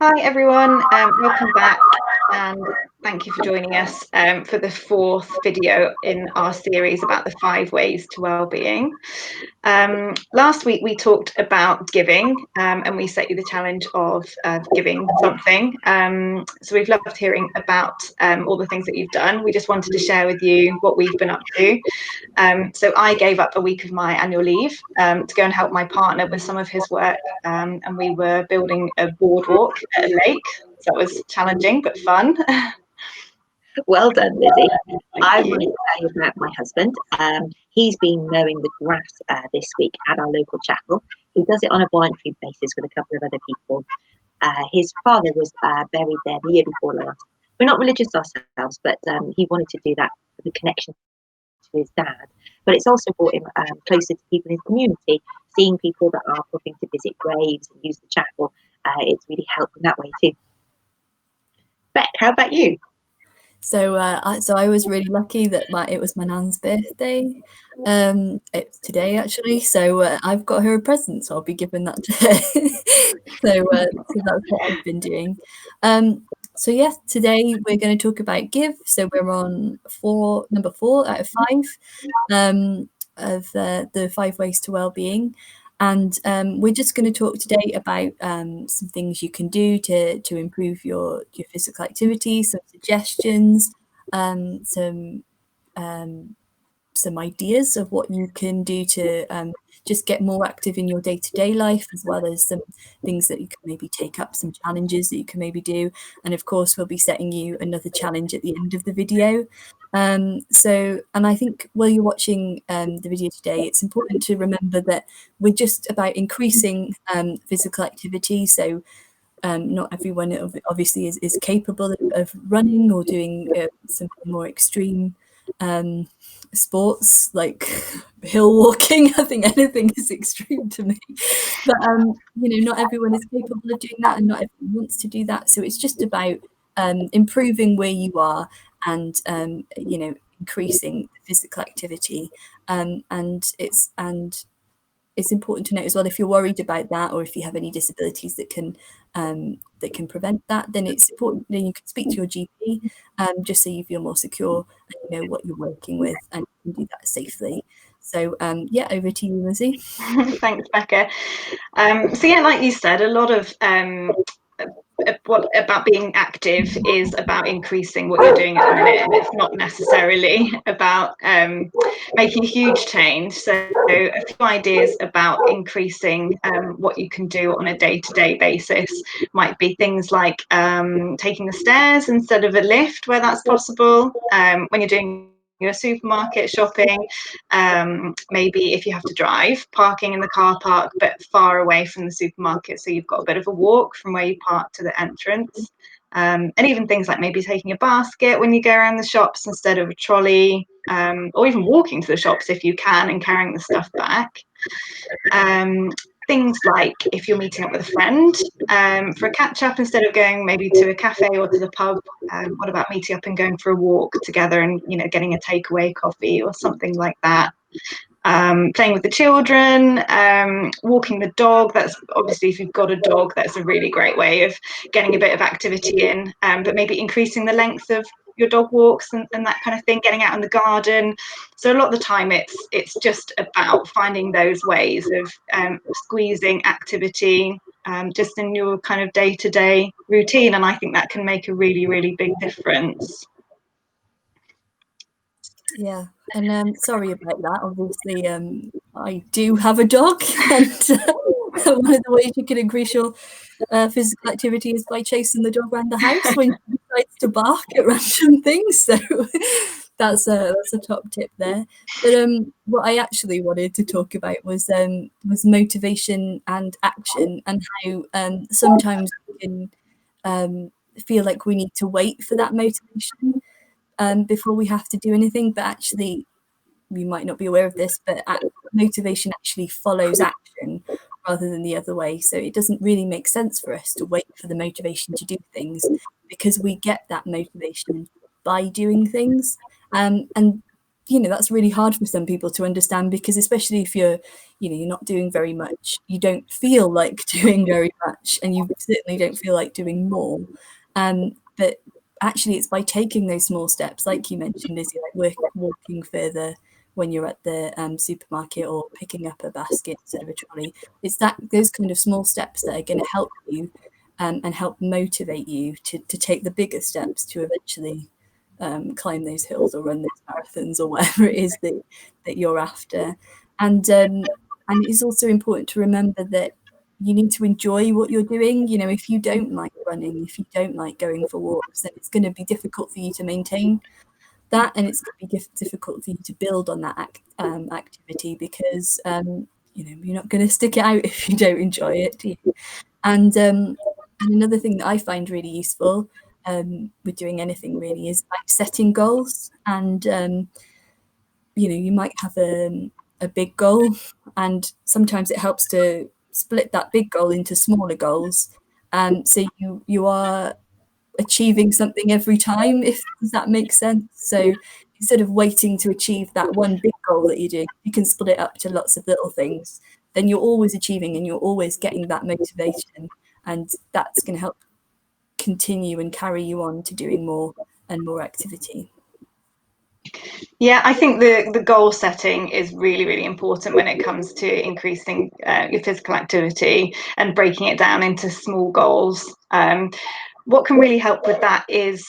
Hi everyone, welcome back and thank you for joining us for the fourth video in our series about the 5 ways to well-being. Last week we talked about giving and we set you the challenge of giving something. So we've loved hearing about all the things that you've done. We just wanted to share with you what we've been up to. So I gave up a week of my annual leave to go and help my partner with some of his work, and we were building a boardwalk at a lake. So that was challenging but fun. Well done, Lizzie. I you. want to tell you about my husband. He's been mowing the grass this week at our local chapel. He does it on a voluntary basis with a couple of other people. His father was buried there the year before last. We're not religious ourselves, but he wanted to do that for the connection to his dad. But it's also brought him closer to people in his community, seeing people that are popping to visit graves and use the chapel. It's really helped in that way too. Beck, how about you? So I was really lucky that it was my nan's birthday. It's today actually, so I've got her a present, so I'll be giving that to her. So that's what I've been doing. So yes, today we're going to talk about give. So we're on number 4 out of 5 of the 5 ways to well-being. And we're just going to talk today about some things you can do to improve your physical activity, some suggestions, some ideas of what you can do to just get more active in your day-to-day life, as well as some things that you can maybe take up, some challenges that you can maybe do. And of course, we'll be setting you another challenge at the end of the video. And I think while you're watching the video today, it's important to remember that we're just about increasing physical activity. So not everyone obviously is capable of running or doing some more extreme sports like hill walking. I think anything is extreme to me, but not everyone is capable of doing that, and not everyone wants to do that. So it's just about improving where you are and increasing physical activity, and it's important to note as well, if you're worried about that, or if you have any disabilities that can prevent that, then it's important that you can speak to your GP, just so you feel more secure and you know what you're working with and you can do that safely. So yeah, over to you, Lizzie. Thanks, Becca. So yeah, like you said, a lot of what about being active is about increasing what you're doing at the minute, and it's not necessarily about making a huge change. So a few ideas about increasing what you can do on a day-to-day basis might be things like taking the stairs instead of a lift where that's possible, when you're doing your supermarket shopping, maybe if you have to drive, parking in the car park but far away from the supermarket, so you've got a bit of a walk from where you park to the entrance, and even things like maybe taking a basket when you go around the shops instead of a trolley, or even walking to the shops if you can and carrying the stuff back. Things like if you're meeting up with a friend for a catch up, instead of going maybe to a cafe or to the pub, what about meeting up and going for a walk together and getting a takeaway coffee or something like that. Playing with the children, walking the dog. That's obviously, if you've got a dog, that's a really great way of getting a bit of activity in, but maybe increasing the length of your dog walks and that kind of thing, getting out in the garden. So a lot of the time it's just about finding those ways of squeezing activity just in your kind of day-to-day routine, and I think that can make a really, really big difference. Yeah, and sorry about that. Obviously, I do have a dog, and one of the ways you can increase your physical activity is by chasing the dog around the house when she decides to bark at random things. So that's a top tip there. But what I actually wanted to talk about was motivation and action, and how sometimes we can feel like we need to wait for that motivation before we have to do anything, but actually we might not be aware of this, but motivation actually follows action rather than the other way. So it doesn't really make sense for us to wait for the motivation to do things, because we get that motivation by doing things. And that's really hard for some people to understand, because especially if you're not doing very much, you don't feel like doing very much, and you certainly don't feel like doing more. But actually, it's by taking those small steps, like you mentioned, is like walking further when you're at the supermarket, or picking up a basket instead of a trolley. It's those kind of small steps that are going to help you and help motivate you to take the bigger steps to eventually climb those hills or run those marathons or whatever it is that you're after. And it's also important to remember that you need to enjoy what you're doing. If you don't like running, if you don't like going for walks, then it's going to be difficult for you to maintain that, and it's going to be difficult for you to build on that activity, because you're not going to stick it out if you don't enjoy it, do you? And another thing that I find really useful with doing anything really is like setting goals. And you might have a big goal, and sometimes it helps to split that big goal into smaller goals, so you are achieving something every time, if does that make sense? So instead of waiting to achieve that one big goal that you're doing, you can split it up to lots of little things. Then you're always achieving, and you're always getting that motivation, and that's going to help continue and carry you on to doing more and more activity. Yeah, I think the goal setting is really, really important when it comes to increasing your physical activity and breaking it down into small goals. What can really help with that is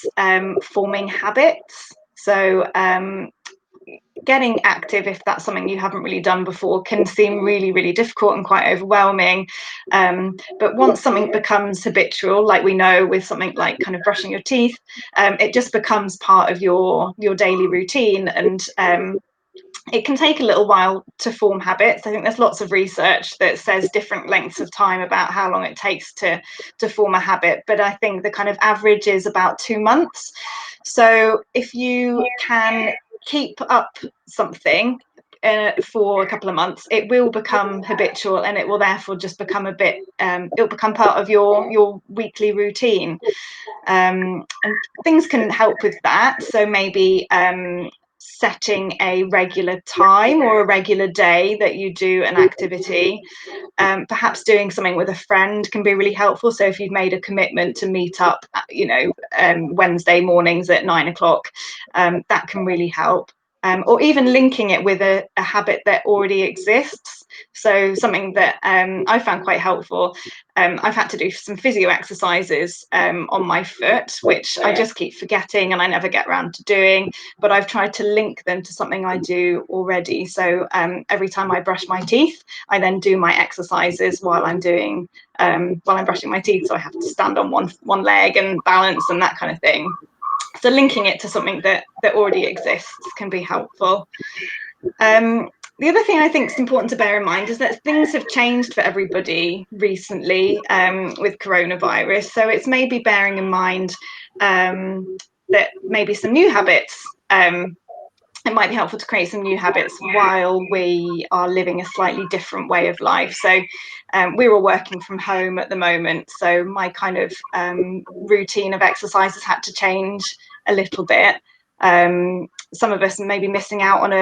forming habits. So getting active, if that's something you haven't really done before, can seem really, really difficult and quite overwhelming. But once something becomes habitual, like we know with something like kind of brushing your teeth, it just becomes part of your daily routine. And it can take a little while to form habits. I think there's lots of research that says different lengths of time about how long it takes to form a habit, but I think the kind of average is about 2 months. So if you can keep up something for a couple of months, it will become habitual, and it will therefore just become it'll become part of your weekly routine. And things can help with that. So maybe setting a regular time or a regular day that you do an activity. Perhaps doing something with a friend can be really helpful. So if you've made a commitment to meet up, Wednesday mornings at 9 o'clock, that can really help. Or even linking it with a habit that already exists. So something that I found quite helpful. I've had to do some physio exercises on my foot, which I just keep forgetting and I never get around to doing. But I've tried to link them to something I do already. So every time I brush my teeth, I then do my exercises while I'm brushing my teeth. So I have to stand on one leg and balance and that kind of thing. So linking it to something that already exists can be helpful. The other thing I think is important to bear in mind is that things have changed for everybody recently with coronavirus. So it's maybe bearing in mind that maybe some new habits, it might be helpful to create some new habits while we are living a slightly different way of life. So we're all working from home at the moment. So my kind of routine of exercise has had to change a little bit. Some of us may be missing out on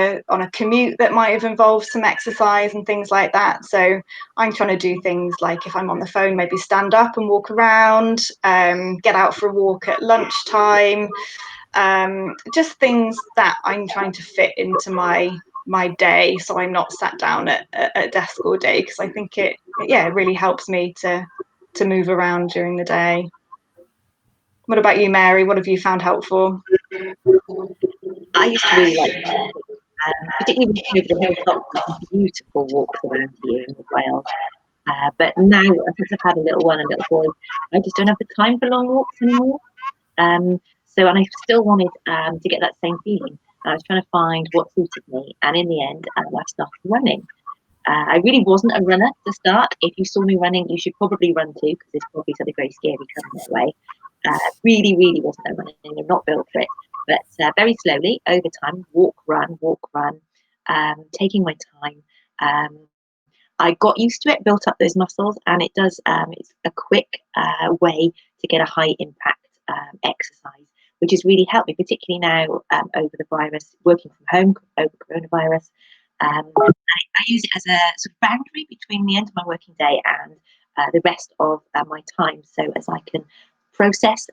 a commute that might have involved some exercise and things like that. So I'm trying to do things like, if I'm on the phone, maybe stand up and walk around, get out for a walk at lunchtime. Just things that I'm trying to fit into my day, so I'm not sat down at a desk all day, because I think it really helps me to move around during the day. What about you, Mary? What have you found helpful? I used to really like walking, particularly over the hilltops, beautiful walks around here in Wales. But now, since I've had a little one, a little boy, I just don't have the time for long walks anymore. And I still wanted to get that same feeling. I was trying to find what suited me, and in the end, I started running. I really wasn't a runner to start. If you saw me running, you should probably run too, because it's probably something very scary coming that way. Really, really wasn't a runner. I'm not built for it. But very slowly, over time, walk, run, taking my time. I got used to it, built up those muscles, and it's a quick way to get a high impact exercise which has really helped me, particularly now over the virus, working from home over coronavirus. I use it as a sort of boundary between the end of my working day and the rest of my time, so as I can process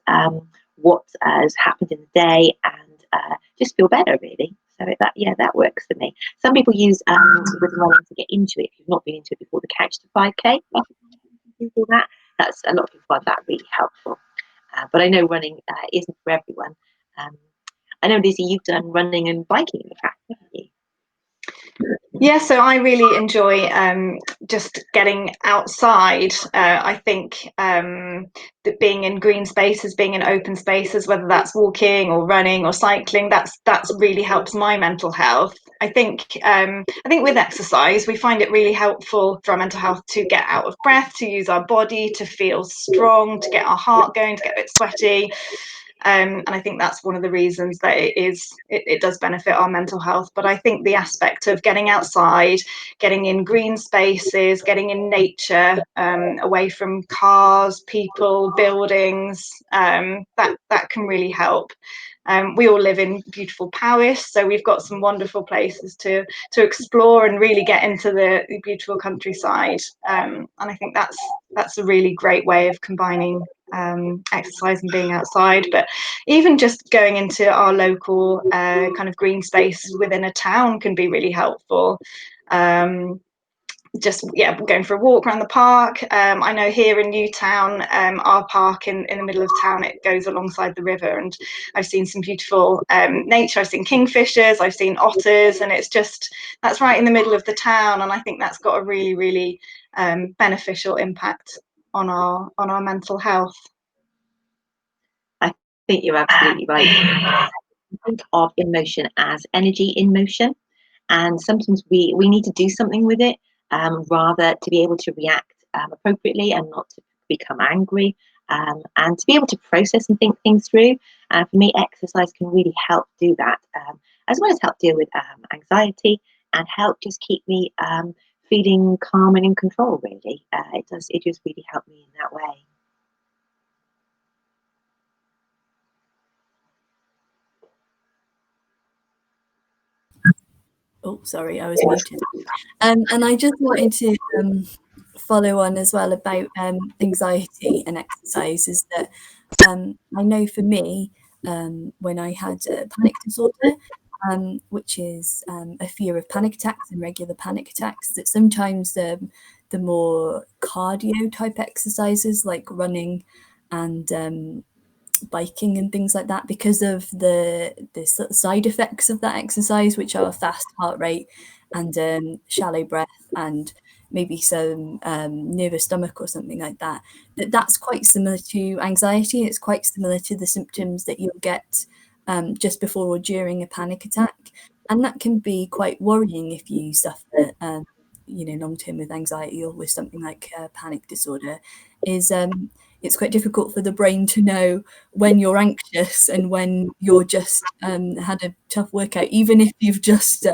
what has happened in the day and just feel better, really. So that works for me. Some people use with running to get into it. If you've not been into it before, the Couch to 5K. Google that. That's a lot of people find that really helpful. But I know running isn't for everyone. I know, Lizzie, you've done running and biking in the past, haven't you? Yeah, so I really enjoy just getting outside. I think that being in green spaces, being in open spaces, whether that's walking or running or cycling, that's really helps my mental health. I think with exercise, we find it really helpful for our mental health to get out of breath, to use our body, to feel strong, to get our heart going, to get a bit sweaty. And I think that's one of the reasons that it does benefit our mental health. But I think the aspect of getting outside, getting in green spaces, getting in nature, away from cars, people, buildings, that can really help. We all live in beautiful Powys, so we've got some wonderful places to explore and really get into the beautiful countryside. And I think that's a really great way of combining exercise and being outside. But even just going into our local kind of green spaces within a town can be really helpful. Just going for a walk around the park. I know here in Newtown, our park in the middle of town, it goes alongside the river, and I've seen some beautiful nature. I've seen kingfishers, I've seen otters, and that's right in the middle of the town, and I think that's got a really, really beneficial impact on our mental health. I think you're absolutely right. Think of emotion as energy in motion, and sometimes we need to do something with it, rather to be able to react appropriately and not to become angry, and to be able to process and think things through. And for me, exercise can really help do that, as well as help deal with anxiety and help just keep me feeling calm and in control, really. It just really helped me in that way. Oh, sorry, I was muted. And I just wanted to follow on as well about anxiety and exercise. Is that I know for me, when I had a panic disorder, which is a fear of panic attacks and regular panic attacks, that sometimes the more cardio type exercises like running and biking and things like that, because of the side effects of that exercise, which are fast heart rate and shallow breath and maybe some nervous stomach or something like that, that's quite similar to anxiety. It's quite similar to the symptoms that you'll get just before or during a panic attack, and that can be quite worrying if you suffer long term with anxiety or with something like panic disorder. It's quite difficult for the brain to know when you're anxious and when you're just had a tough workout, even if you've just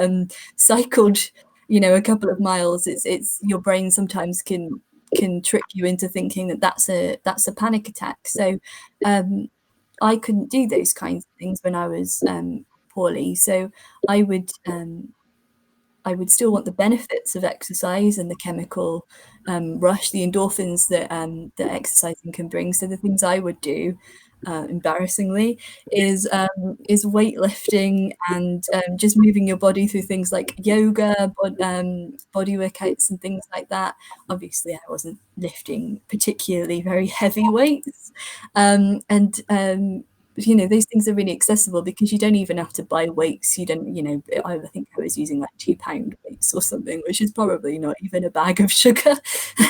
cycled a couple of miles. It's your brain sometimes can trick you into thinking that that's a panic attack. So I couldn't do those kinds of things when I was poorly, so I would still want the benefits of exercise and the chemical rush, the endorphins that exercising can bring. So the things I would do, embarrassingly, is weightlifting and just moving your body through things like yoga, body workouts and things like that. Obviously, I wasn't lifting particularly very heavy weights, those things are really accessible because you don't even have to buy weights. You don't, I think I was using like £2 weights or something, which is probably not even a bag of sugar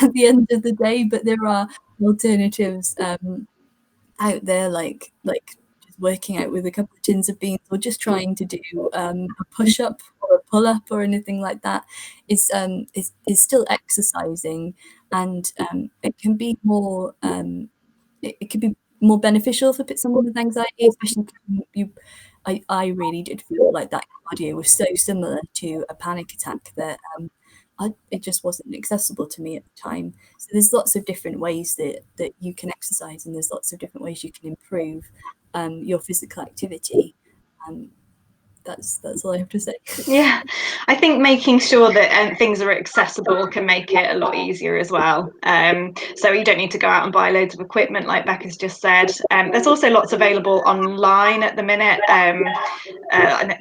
at the end of the day. But there are alternatives out there, like just working out with a couple of tins of beans, or just trying to do a push-up or a pull-up or anything like that is still exercising, and it can be more it can be more beneficial for someone with anxiety, especially I really did feel like that cardio was so similar to a panic attack that it just wasn't accessible to me at the time. So there's lots of different ways that you can exercise, and there's lots of different ways you can improve your physical activity. That's all I have to say. Yeah, I think making sure that things are accessible can make it a lot easier as well. So you don't need to go out and buy loads of equipment, like Becca's just said. There's also lots available online at the minute. And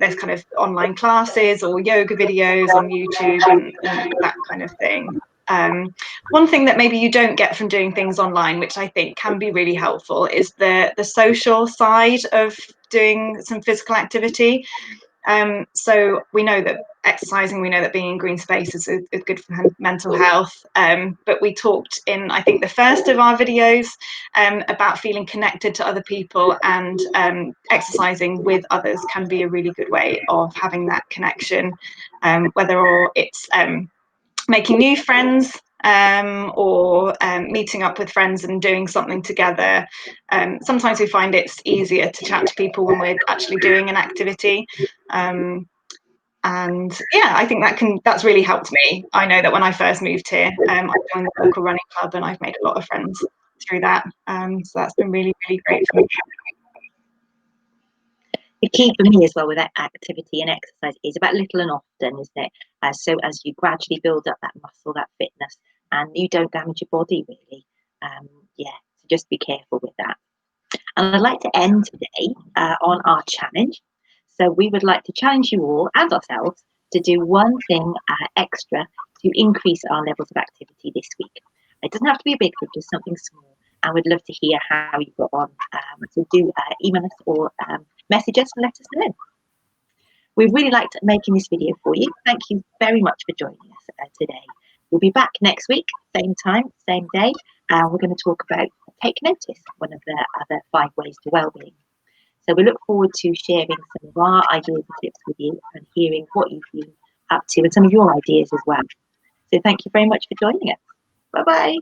there's kind of online classes or yoga videos on YouTube and that kind of thing. One thing that maybe you don't get from doing things online, which I think can be really helpful, is the social side of doing some physical activity. So we know that exercising, we know that being in green spaces is good for mental health. But we talked in, I think, the first of our videos about feeling connected to other people, and exercising with others can be a really good way of having that connection, whether it's making new friends, or meeting up with friends and doing something together. Sometimes we find it's easier to chat to people when we're actually doing an activity. And yeah, I think that's really helped me. I know that when I first moved here, I joined the local running club, and I've made a lot of friends through that. So that's been really, really great for me. The key for me as well with that activity and exercise is about little and often, isn't it? So as you gradually build up that muscle, that fitness, and you don't damage your body really. So just be careful with that. And I'd like to end today on our challenge. So we would like to challenge you all and ourselves to do one thing extra to increase our levels of activity this week. It doesn't have to be a big thing, just something small. And we'd love to hear how you got on. So do email us or message us and let us know. We really liked making this video for you. Thank you very much for joining us today. We'll be back next week, same time, same day. We're going to talk about Take Notice, one of the other 5 ways to wellbeing. So we look forward to sharing some of our ideas and tips with you and hearing what you've been up to and some of your ideas as well. So thank you very much for joining us. Bye-bye.